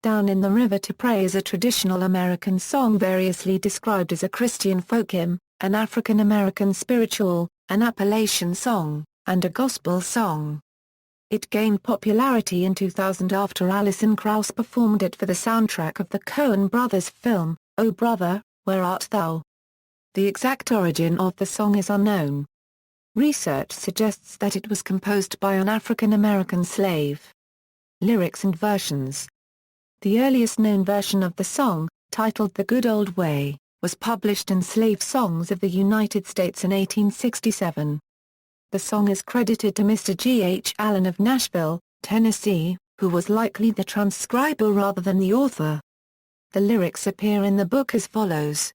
Down in the River to Pray is a traditional American song variously described as a Christian folk hymn, an African American spiritual, an Appalachian song, and a gospel song. It gained popularity in 2000 after Alison Krauss performed it for the soundtrack of the Coen Brothers film, O Brother, Where Art Thou? The exact origin of the song is unknown. Research suggests that it was composed by an African American slave. Lyrics and versions. The earliest known version of the song, titled The Good Old Way, was published in Slave Songs of the United States in 1867. The song is credited to Mr. G. H. Allen of Nashville, Tennessee, who was likely the transcriber rather than the author. The lyrics appear in the book as follows.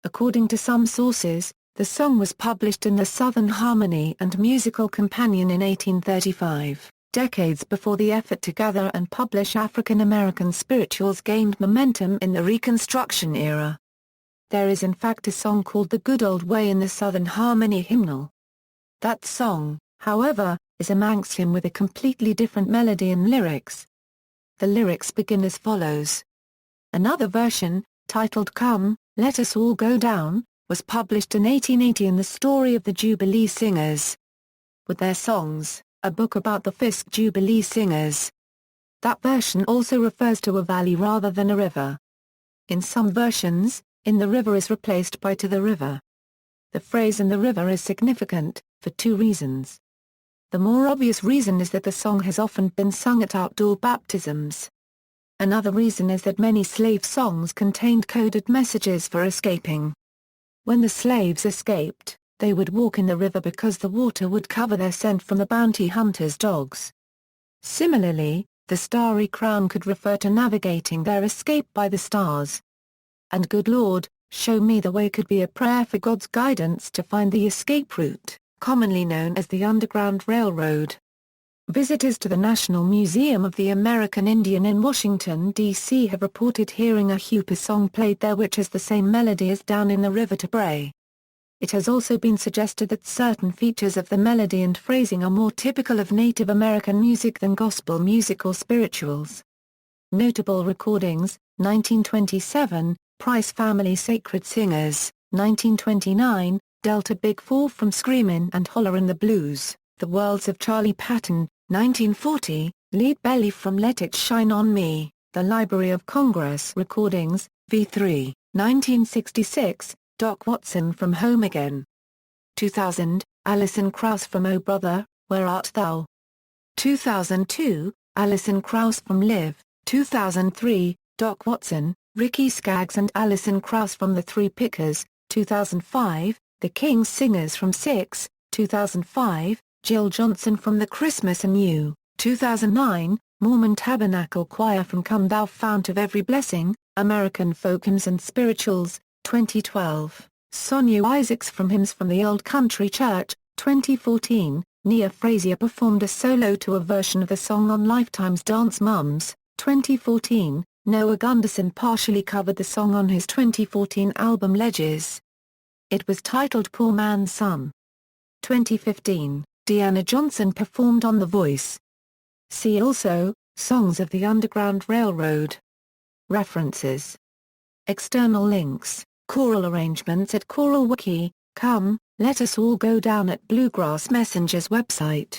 According to some sources, the song was published in the Southern Harmony and Musical Companion in 1835. Decades before the effort to gather and publish African American spirituals gained momentum in the Reconstruction era. There is in fact a song called The Good Old Way in the Southern Harmony hymnal. That song, however, is a Manx hymn with a completely different melody and lyrics. The lyrics begin as follows. Another version, titled Come, Let Us All Go Down, was published in 1880 in the Story of the Jubilee Singers. With their songs, a book about the Fisk Jubilee Singers. That version also refers to a valley rather than a river. In some versions, in the river is replaced by to the river. The phrase in the river is significant, for two reasons. The more obvious reason is that the song has often been sung at outdoor baptisms. Another reason is that many slave songs contained coded messages for escaping. When the slaves escaped, they would walk in the river because the water would cover their scent from the bounty hunters' dogs. Similarly, the Starry Crown could refer to navigating their escape by the stars. And Good Lord, Show Me the Way could be a prayer for God's guidance to find the escape route, commonly known as the Underground Railroad. Visitors to the National Museum of the American Indian in Washington, D.C. have reported hearing a Hupa song played there which has the same melody as Down in the River to Pray. It has also been suggested that certain features of the melody and phrasing are more typical of Native American music than gospel music or spirituals. Notable recordings, 1927, Price Family Sacred Singers, 1929, Delta Big Four from Screamin' and Hollerin' the Blues, The Worlds of Charlie Patton, 1940, Lead Belly from Let It Shine on Me, The Library of Congress Recordings, V3, 1966, Doc Watson from Home Again. 2000, Alison Krauss from O Brother, Where Art Thou? 2002, Alison Krauss from Live, 2003, Doc Watson, Ricky Skaggs and Alison Krauss from The Three Pickers, 2005, The King's Singers from Six, 2005, Jill Johnson from The Christmas and You, 2009, Mormon Tabernacle Choir from Come Thou Fount of Every Blessing, American Folk Hymns and Spirituals, 2012, Sonia Isaacs from Hymns from the Old Country Church, 2014, Nia Frazier performed a solo to a version of the song on Lifetime's Dance Moms, 2014, Noah Gunderson partially covered the song on his 2014 album Ledges. It was titled Poor Man's Son. 2015, Deanna Johnson performed on The Voice. See also, Songs of the Underground Railroad. References. External links. Choral arrangements at Choral Wiki. Come, Let Us All Go Down at Bluegrass Messenger's website.